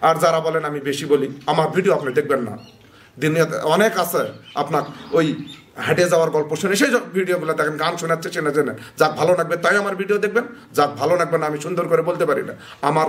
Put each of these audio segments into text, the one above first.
আর যারা বলেন আমি বেশি বলি, আমার ভিডিও আপনি দেখবেন না। দিনে অনেক আছে আপনার ওই হেঁটে যাওয়ার গল্প শুনে সেই ভিডিওগুলো দেখেন, গান শোনাচ্ছে চেনে চেনে, যাক ভালো লাগবে তাই আমার ভিডিও দেখবেন, যাক ভালো লাগবে না আমি সুন্দর করে বলতে পারি না। আমার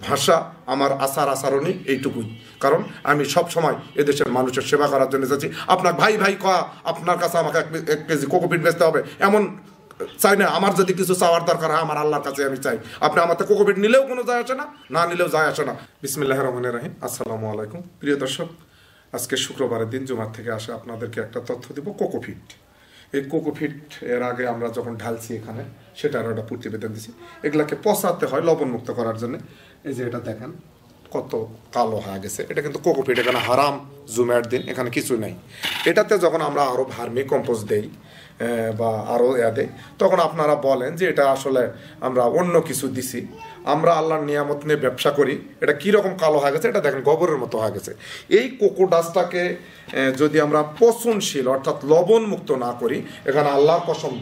ভাষা, আমার আচরণই এইটুকুই, কারণ আমি সব সময় এদেশের মানুষের সেবা করার জন্য যাচ্ছি। আপনার ভাই ভাই কয়া আপনার কাছে আমাকে 1 কেজি কোকোপিট বেচতে হবে এমন চাই না। আমার যদি কিছু চাওয়ার দরকার হয় আমার আল্লাহর কাছে আমি চাই। আপনি আমার থেকে কোকোপিট নিলেও কোনো যায় আসে না, না নিলেও যায় আসে না। বিসমিল্লাহির রহমানির রহিম। আসসালামু আলাইকুম প্রিয় দর্শক, আজকে শুক্রবারের দিন জুমার থেকে আসে আপনাদেরকে একটা তথ্য দিব কোকোপিট। এই কোকোপিট এর আগে আমরা যখন ঢালছি এখানে সেটার একটা প্রতিবেদন দিছি। এগুলাকে পচাতে হয় লবণ মুক্ত করার জন্য। এই যে এটা দেখেন কত কালো হয়ে গেছে, এটা কিন্তু কোকোপিট। এখানে হারাম জুমের দিন, এখানে কিছু নাই। এটাতে যখন আমরা আরও ভার্মি কম্পোস্ট দেই বা আরও দেয়, তখন আপনারা বলেন যে এটা আসলে আমরা অন্য কিছু দিছি। আমরা আল্লাহর নিয়ামত নিয়ে ব্যবসা করি। এটা কীরকম কালো হয়ে গেছে, এটা দেখেন গোবরের মতো হয়ে গেছে। এই কোকোডাসটাকে যদি আমরা পচনশীল অর্থাৎ লবণ মুক্ত না করি, এখানে আল্লাহর কসম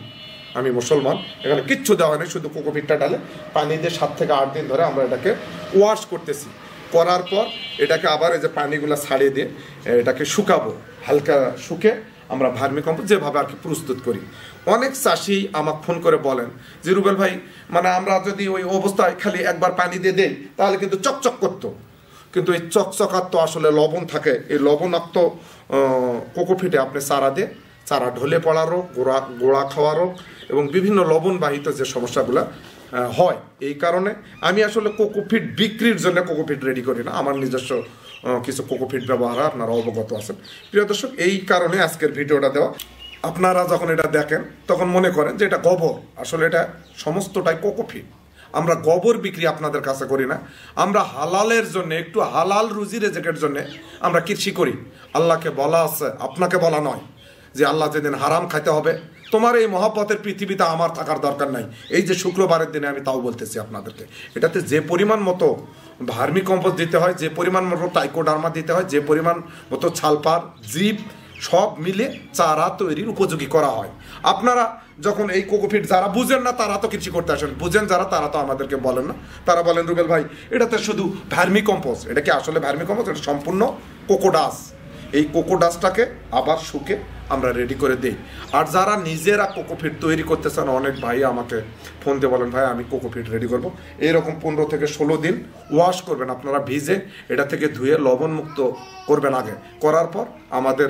আমি মুসলমান, এখানে কিচ্ছু দেওয়া হয়নি, শুধু কোকোপিটটা ডালে পানি দিয়ে 7 থেকে 8 দিন ধরে আমরা এটাকে ওয়াশ করতেছি। করার পর এটাকে আবার এই যে পানিগুলো ছাড়িয়ে দিয়ে এটাকে শুকাবো, হালকা শুকে আমরা ভার্মি কম্পোস্ট যেভাবে আর কি প্রস্তুত করি। অনেক চাষি আমাকে ফোন করে বলেন যে রুবেল ভাই, মানে আমরা যদি ওই অবস্থায় খালি একবার পানি দিয়ে দেই তাহলে কিন্তু চকচক করতো, কিন্তু এই চকচকার তো আসলে লবণ থাকে। এই লবণাক্ত কোকোপিটে আপনি চারা দিয়ে চারা ঢলে পড়া রোগ, গোড়া খাওয়া রোগ এবং বিভিন্ন লবণবাহিত যে সমস্যাগুলো হয়, এই কারণে আমি আসলে কোকোপিট বিক্রির জন্য কোকোপিট রেডি করি না। আমার নিজস্ব কিছু কোকোপিট ব্যবহার আপনারা অবগত আছেন। প্রিয় দর্শক, এই কারণে আজকের ভিডিওটা দেওয়া। আপনারা যখন এটা দেখেন তখন মনে করেন যে এটা গোবর, আসলে এটা সমস্তটাই কোকোপিট। আমরা গোবর বিক্রি আপনাদের কাছে করি না। আমরা হালালের জন্য, একটু হালাল রুজি রেজেকের জন্য আমরা কৃষি করি। আল্লাহকে বলা আছে, আপনাকে বলা নয় যে আল্লাহ যেদিন হারাম খাইতে হবে তোমার এই মহব্বতের পৃথিবীতে আমার থাকার দরকার নাই। এই যে শুক্রবারের দিনে আমি তাও বলতেছি আপনাদেরকে, এটাতে যে পরিমাণ মতো ভার্মি কম্পোস্ট দিতে হয়, যে পরিমাণ মতো টাইকোডার্মা দিতে হয়, যে পরিমাণ মতো ছালপার জীব সব মিলে চারা তৈরির উপযোগী করা হয়। আপনারা যখন এই কোকোপিট যারা বুঝেন না তারা তো কৃষি করতে আসেন, বুঝেন যারা তারা তো আমাদেরকে বলেন না। তারা বলেন রুবেল ভাই এটাতে শুধু ভার্মি কম্পোস্ট। এটা কি আসলে ভার্মি কম্পোস্ট? এটা সম্পূর্ণ কোকোডাস। এই কোকোডাসটাকে আবার শুকে আমরা রেডি করে দিই। আর যারা নিজেরা কোকোপিট তৈরি করতে চান, অনেক ভাই আমাকে ফোন দিয়ে বলেন ভাই আমি কোকোপিট রেডি করব। এইরকম 15 থেকে 16 দিন ওয়াশ করবেন আপনারা, ভিজে এটা থেকে ধুয়ে লবণ মুক্ত করবেন আগে। করার পর আমাদের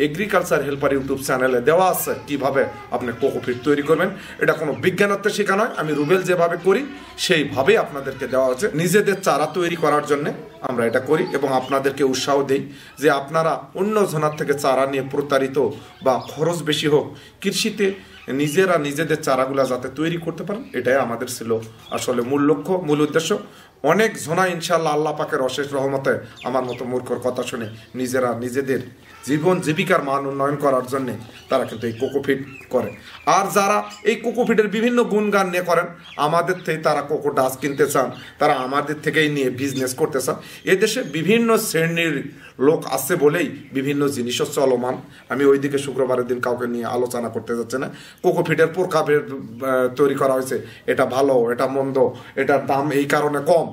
এগ্রিকালচার হেল্পার ইউটিউব চ্যানেলে দেওয়া আছে কিভাবে আপনি কোকোপিট তৈরি করবেন। এটা কোনো বিজ্ঞানত্বে শেখা নয়, আমি রুবেল যেভাবে করি সেইভাবেই আপনাদেরকে দেওয়া আছে। নিজেদের চারা তৈরি করার জন্য আমরা এটা করি এবং আপনাদেরকে উৎসাহ দিই যে আপনারা অন্য জনার থেকে চারা নিয়ে প্রতারিত বা খরচ বেশি হোক, কৃষিতে নিজেরা নিজেদের চারাগুলা যাতে তৈরি করতে পারেন, এটাই আমাদের ছিল আসলে মূল লক্ষ্য, মূল উদ্দেশ্য। অনেক জনা ইনশাআল্লাহ আল্লাহ পাকের অশেষ রহমতে আমার মতো মূর্খর কথা শুনে নিজেরা নিজেদের জীবন জীবিকার মান উন্নয়ন করার জন্যে তারা কিন্তু এই কোকোপিট করে। আর যারা এই কোকোপিটের বিভিন্ন গুণগান নিয়ে করেন, আমাদের থেকে তারা কোকোডাস কিনতে চান, তারা আমাদের থেকেই নিয়ে বিজনেস করতে চান। এদেশে বিভিন্ন শ্রেণীর লোক আছে বলেই বিভিন্ন জিনিসও চলমান। আমি ওইদিকে শুক্রবারের দিন কাউকে নিয়ে আলোচনা করতে যাচ্ছে না। কোকোপিটের প্রকারভেদ তৈরি করা হয়েছে, এটা ভালো, এটা মন্দ, এটার দাম এই কারণে কম।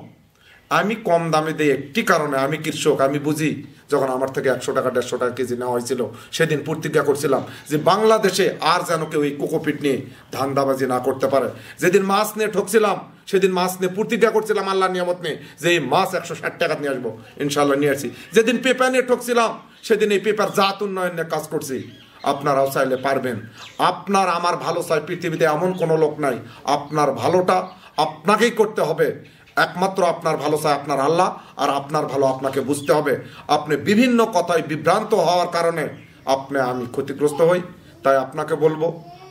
আমি কম দামে দিই একটি কারণে, আমি কৃষক, আমি বুঝি। যখন আমার থেকে 100 টাকা 150 টাকা কেজি নেওয়া হয়েছিল সেদিন প্রতিজ্ঞা করছিলাম যে বাংলাদেশে আর যেন কেউ এই কোকোপিট নিয়ে ধান্দাবাজি না করতে পারে। যেদিন মাছ নিয়ে ঠকছিলাম সেদিন মাছ নিয়ে প্রতিজ্ঞা করছিলাম আল্লাহ নিয়ামত নিয়ে যে এই মাছ 160 টাকা নিয়ে আসবো, ইনশাল্লাহ নিয়ে আসি। যেদিন পেপার নিয়ে ঠকছিলাম সেদিন এই পেপার জাত উন্নয়ন নিয়ে কাজ করছি। আপনারাও চাইলে পারবেন। আপনার আমার ভালো চাই, পৃথিবীতে এমন কোনো লোক নাই। আপনার ভালোটা আপনাকেই করতে হবে। একমাত্র আপনার ভালো চায় আপনার আল্লাহ, আর আপনার ভালো আপনাকে বুঝতে হবে। আপনি বিভিন্ন কথায় বিভ্রান্ত হওয়ার কারণে আমি ক্ষতিগ্রস্ত হই। তাই আপনাকে বলবো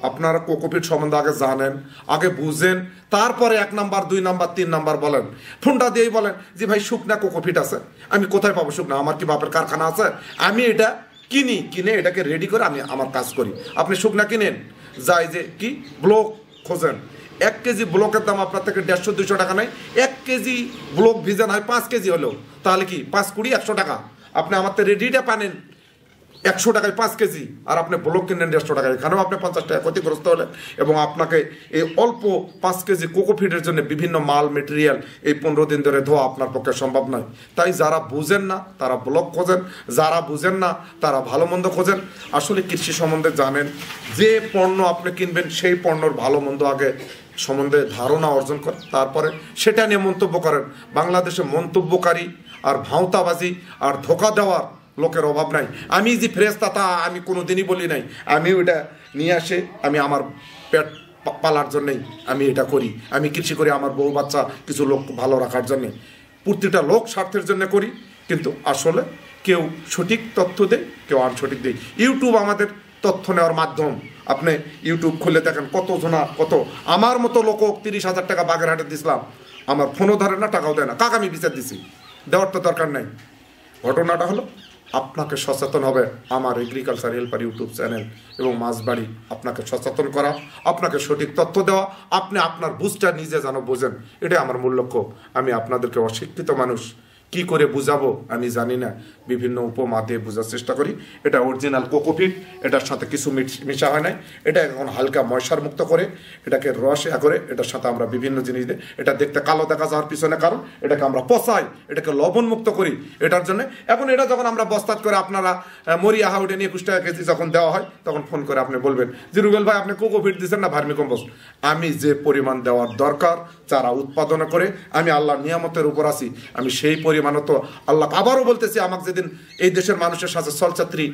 আপনারা কোকোপিট সম্বন্ধে আগে জানেন, আগে বুঝেন, তারপরে 1 নাম্বার 2 নাম্বার 3 নাম্বার বলেন। ফোনটা দিয়েই বলেন যে ভাই শুকনা কোকোপিট আছে, আমি কোথায় পাবো শুকনা? আমার কি বাপের কারখানা আছে? আমি এটা কিনে এটাকে রেডি করে আমি আমার কাজ করি। আপনি শুকনা কিনেন, যাই যে কি ব্লক খোঁজেন। 1 কেজি ব্লকের দাম আপনার থেকে 150-200 টাকা নেই। 1 কেজি ব্লক ভিজান হয় 5 কেজি হলেও, তাহলে কি 5 20 100 টাকা। আপনি আমার তো রেডিটা পানেন 100 টাকায় 5 কেজি, আর আপনি ব্লক কিনলেন 150 টাকায়, এখানেও আপনি 50 টাকা ক্ষতিগ্রস্ত হলেন। এবং আপনাকে এই অল্প 5 কেজি কোকোফিটের জন্য বিভিন্ন মাল মেটেরিয়াল এই 15 দিন ধরে ধোয়া আপনার পক্ষে সম্ভব নয়। তাই যারা বুঝেন না তারা ব্লক খোঁজেন, যারা বুঝেন না তারা ভালো মন্দ খোঁজেন। আসলে কৃষি সম্বন্ধে জানেন, যে পণ্য আপনি কিনবেন সেই পণ্যর ভালো মন্দ আগে সম্বন্ধে ধারণা অর্জন করেন, তারপরে সেটা নিয়ে মন্তব্য করেন। বাংলাদেশে মন্তব্যকারী আর ভাঁওতাবাজি আর ধোঁকা দেওয়ার লোকের অভাব নাই। আমি যে ফেরেশতা তা আমি কোনো দিনই বলি নাই। আমি ওইটা নিয়ে আসে আমি আমার পেট পালার জন্যেই আমি এটা করি। আমি কৃষি করি আমার বউ বাচ্চা কিছু লোক ভালো রাখার জন্যে, প্রতিটা লোক স্বার্থের জন্য করি। কিন্তু আসলে কেউ সঠিক তথ্য দেয়, কেউ আনসঠিক দেয়। ইউটিউব আমাদের তথ্য নেওয়ার মাধ্যম। আপনি ইউটিউব খুলে দেখেন কত আমার মতো লোক 30,000 টাকা বাগেরহাটে দিছিলাম, আমার ফোনও ধরে না, টাকাও দেয় না, কাক আমি বিচার দিছি, দেওয়ার তো দরকার নাই। ঘটনাটা হলো আপনাকে সচেতন হবে আমার এগ্রিকালচার হেল্পার ইউটিউব চ্যানেল এবং মাছবাড়ি আপনাকে সচেতন করা, আপনাকে সঠিক তথ্য দেওয়া, আপনি আপনার বুঝটা নিজে যেন বোঝেন, এটাই আমার মূল লক্ষ্য। আমি আপনাদেরকে অশিক্ষিত মানুষ কি করে বুঝাবো আমি জানি না, বিভিন্ন উপমা দিয়ে বোঝার চেষ্টা করি। এটা অরিজিনাল কোকোপিট, এটার সাথে কিছু মিশা হয় নাই। এটা এখন হালকা ময়সার মুক্ত করে এটাকে রস করে এটার সাথে আমরা বিভিন্ন জিনিস দিই। এটা দেখতে কালো দেখা যাওয়ার পিছনে কারণ এটাকে আমরা পচাই, এটাকে লবণ মুক্ত করি এটার জন্য। এখন এটা যখন আমরা বস্তাত করে আপনারা মরিয়া হাউডে নিয়ে 21 টাকা কেজি যখন দেওয়া হয় তখন ফোন করে আপনি বলবেন যে রুবেল ভাই আপনি কোকোপিট দিচ্ছেন না ভার্মি কম্পোস্ট। আমি যে পরিমাণ দেওয়ার দরকার চারা উৎপাদন করে আমি আল্লাহর নিয়ামতের উপর আছি, আমি সেই পরিমাণ তো আল্লাহ আবারও বলতেছি, আমাকে যেদিন এই দেশের মানুষের সাথে চলচাত্রী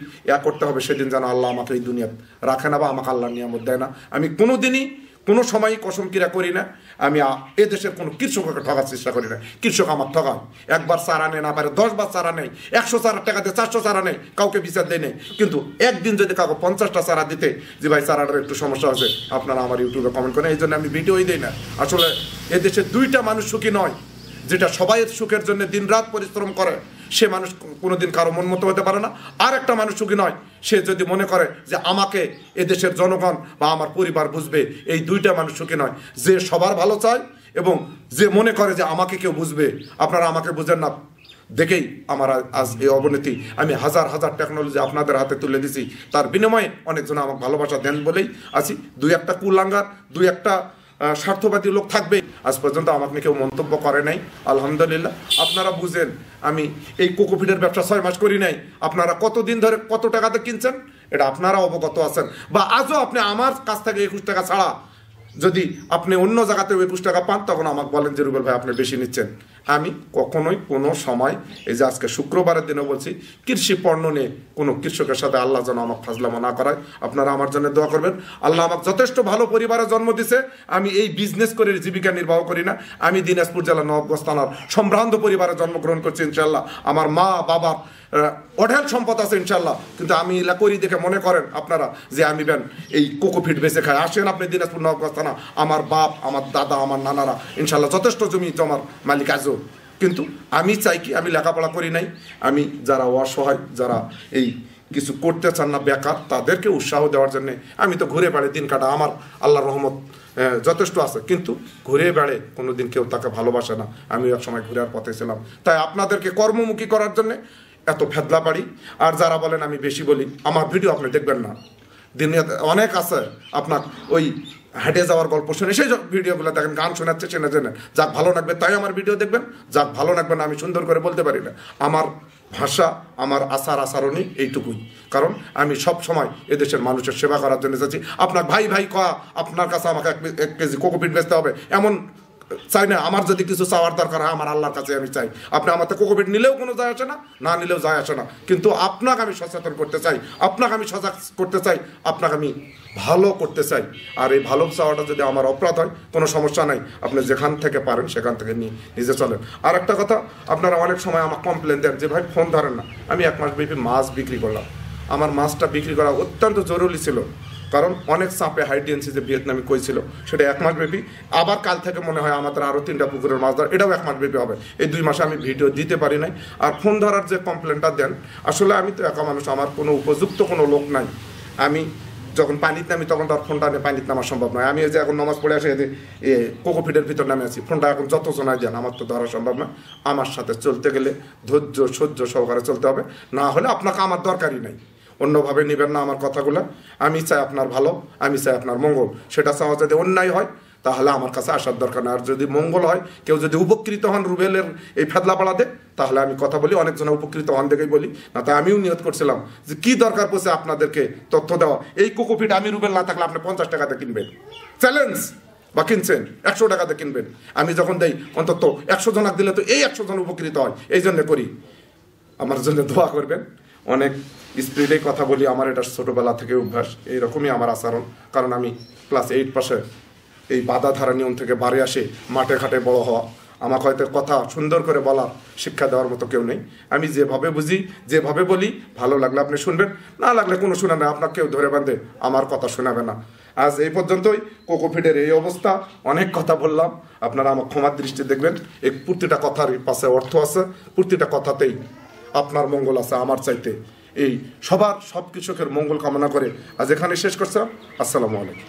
করতে হবে সেদিন যেন আল্লাহ আমাকে এই দুনিয়া রাখে না বা আমাকে আল্লাহর নিয়ামত দেয় না। আমি কোনোদিনই কোনো সময়ই কসম কিরা করি না। আমি এ দেশের কোনো কৃষককে ঠকার চেষ্টা করি না। কৃষক আমার ঠকায়, একবার চারা নেয় না পারে 10 বার চারা নেই, 100 চারা টাকা দিয়ে 400 চারা নেই, কাউকে বিচার দেয় নেই। কিন্তু একদিন যদি কাউকে 50টা চারা দিতে যে ভাই চারাটার একটু সমস্যা হয়েছে আপনারা আমার ইউটিউবে কমেন্ট করেন, এই জন্য আমি ভিডিওই দিই না। আসলে এ দেশে 2টা মানুষ সুখী নয়, যেটা সবাইয়ের সুখের জন্য দিনরাত পরিশ্রম করে সে মানুষ কোনোদিন কারো মন মতো হতে পারে না। আর একটা মানুষ সুখী নয়, সে যদি মনে করে যে আমাকে এদেশের জনগণ বা আমার পরিবার বুঝবে, এই 2টা মানুষ সুখী নয়। যে সবার ভালো চায় এবং যে মনে করে যে আমাকে কেউ বুঝবে। আপনারা আমাকে বুঝেন না দেখেই আমার আজ এই অবনতি। আমি হাজার হাজার টেকনোলজি আপনাদের হাতে তুলে দিছি, তার বিনিময়ে অনেকজন আমাকে ভালোবাসা দেন বলেই আছি। 2-1টা কুলাঙ্গার 2-1টা স্বার্থবাদী লোক থাকবে, আজ পর্যন্ত আমাকে কেউ মন্তব্য করে নাই, আলহামদুলিল্লাহ। আপনারা বুঝেন আমি এই কোকোপিটের ব্যবসা 6 মাস করি নাই। আপনারা কতদিন ধরে কত টাকাতে কিনছেন এটা আপনারা অবগত আছেন, বা আজও আপনি আমার কাছ থেকে 21 টাকা ছাড়া যদি আপনি অন্য জায়গাতে 21 টাকা পান তখন আমাকে বলেন যে রুবেল ভাই আপনি বেশি নিচ্ছেন। আমি কখনোই কোনো সময়, এই যে আজকে শুক্রবারের দিনে বলছি, কৃষি পণ্য নিয়ে কোনো কৃষকের সাথে আল্লাহ যেন আমাকে ফাজলামো না করায়। আপনারা আমার জন্য দোয়া করবেন। আল্লাহ আমাকে যথেষ্ট ভালো পরিবারে জন্ম দিছে। আমি এই বিজনেস করে জীবিকা নির্বাহ করি না। আমি দিনাজপুর জেলা নবাবগঞ্জ থানার সম্ভ্রান্ত পরিবারে জন্মগ্রহণ করছি ইনশাল্লাহ। আমার মা বাবা অঢেল সম্পদ আছে ইনশাল্লাহ। কিন্তু আমি এলা করি দেখে মনে করেন আপনারা যে আমি এই কোকোপিট বেঁচে খাই। আসেন আপনি দিনাজপুর নবাবগঞ্জ থানা, আমার বাপ আমার দাদা আমার নানারা ইনশাল্লাহ যথেষ্ট জমি জমার মালিক আজও। কিন্তু আমি চাই কি, আমি লেখাপড়া করি নাই, আমি যারা অসহায় যারা এই কিছু করতে চান না বেকার তাদেরকে উৎসাহ দেওয়ার জন্য আমি তো ঘুরে বেড়ে দিন কাটা। আমার আল্লাহর রহমত যথেষ্ট আছে, কিন্তু ঘুরে বেড়ে কোনোদিন কেউ তাকে ভালোবাসে না। আমি এক সময় ঘুরে পথে ছিলাম। তাই আপনাদেরকে কর্মমুখী করার জন্য এত ফেদলা পারি। আর যারা বলেন আমি বেশি বলি, আমার ভিডিও আপনি দেখবেন না। দুনিয়াতে অনেক আছে আপনার ওই হেঁটে যাওয়ার গল্প শুনে সেই ভিডিওগুলো দেখেন, গান শোনাচ্ছে চেনে জেনে। যাক ভালো লাগবে তাই আমার ভিডিও দেখবেন, যাক ভালো লাগবে না আমি সুন্দর করে বলতে পারি না। আমার ভাষা আমার আচরণই এইটুকুই, কারণ আমি সব সময় এদেশের মানুষের সেবা করার জন্য চাচ্ছি। আপনার ভাই ভাই কয়া আপনার কাছে আমাকে 1 কেজি কোকোপিট বেচতে হবে এমন চাই না। আমার যদি কিছু চাওয়ার দরকার হয় আমার আল্লাহর কাছে আমি চাই। আপনি আমার থেকে কোকোপিট নিলেও কোনো যায় আসে না, না নিলেও যায় আসে না। কিন্তু আপনাকে আমি সচেতন করতে চাই, আপনাকে আমি সজাগ করতে চাই, আপনাকে আমি ভালো করতে চাই। আর এই ভালো চাওয়াটা যদি আমার অপরাধ হয় কোনো সমস্যা নাই, আপনি যেখান থেকে পারেন সেখান থেকে নিজে চলেন। আর একটা কথা, আপনারা অনেক সময় আমাকে কমপ্লেন দেন যে ভাই ফোন ধরেন না। আমি 1 মাস ব্যাপী মাছ বিক্রি করলাম। আমার মাছটা বিক্রি করা অত্যন্ত জরুরি ছিল, কারণ অনেক চাপে হাইডিয়েন্সি যে ভিয়েতনামি কইছিল সেটা 1 মাস ব্যাপী। আবার কাল থেকে মনে হয় আমাদের আরও 3টা পুকুরের মাছ ধর, এটাও 1 মাস ব্যাপী হবে। এই 2 মাসে আমি ভিডিও দিতে পারি নাই। আর ফোন ধরার যে কমপ্লেনটা দেন, আসলে আমি তো একা মানুষ, আমার কোনো উপযুক্ত কোনো লোক নাই। আমি যখন পানিতে নামি তখন তার ফোনটা নিয়ে পানিতে নামা সম্ভব নয়। আমি এই যে এখন নামাজ পড়ে আসে কোকোপিটের ভিতর নামে আছি, ফোনটা এখন যত জনায় দেন আমার তো ধরা সম্ভব না। আমার সাথে চলতে গেলে ধৈর্য সহ্য সহকারে চলতে হবে, না হলে আপনাকে আমার দরকারই নাই। অন্যভাবে নেবেন না আমার কথাগুলো। আমি চাই আপনার ভালো, আমি চাই আপনার মঙ্গল। সেটা চাওয়া যদি অন্যায় হয় তাহলে আমার কাছে আসার দরকার না। আর যদি মঙ্গল হয়, কেউ যদি উপকৃত হন রুবেলের এই ফেদলা পাড়াতে, তাহলে আমি কথা বলি, অনেকজন উপকৃত হন দেখেই বলি না। তাই আমিও নিয়ত করছিলাম যে কি দরকার পড়ছে আপনাদেরকে তথ্য দেওয়া। এই কোকোপিট আমি রুবেল না থাকলে আপনি 50 টাকাতে কিনবেন, চ্যালেঞ্জ, বা কিনছেন 100 টাকাতে কিনবেন। আমি যখন দেই অন্তত 100 জনক দিলে তো এই 100 জন উপকৃত হয়, এই জন্য করি। আমার জন্য দোয়া করবেন। অনেক স্পিডে কথা বলি, আমার এটা ছোটবেলা থেকে অভ্যাস, এইরকমই আমার আচরণ। কারণ আমি ক্লাস 8 পাশে এই বাধাধারা নিয়ম থেকে বাড়ি আসে মাঠে ঘাটে বড় হওয়া। আমাকে হয়তো কথা সুন্দর করে বলার শিক্ষা দেওয়ার মতো কেউ নেই। আমি যেভাবে বুঝি, যেভাবে বলি, ভালো লাগলে আপনি শুনবেন, না লাগলে কোনো শুনে না। আপনার কেউ ধরে বাঁধে আমার কথা শোনাবে না। আজ এই পর্যন্তই। কোকোপিটের এই অবস্থা, অনেক কথা বললাম, আপনারা আমার ক্ষমার দৃষ্টি দেখবেন। এই প্রতিটা কথার পাশে অর্থ আছে, প্রতিটা কথাতেই আপনার মঙ্গল আছে আমার চাইতে। এই সবার সব কৃষকের মঙ্গল কামনা করে আজ এখানে শেষ করছিলাম। আসসালামু আলাইকুম।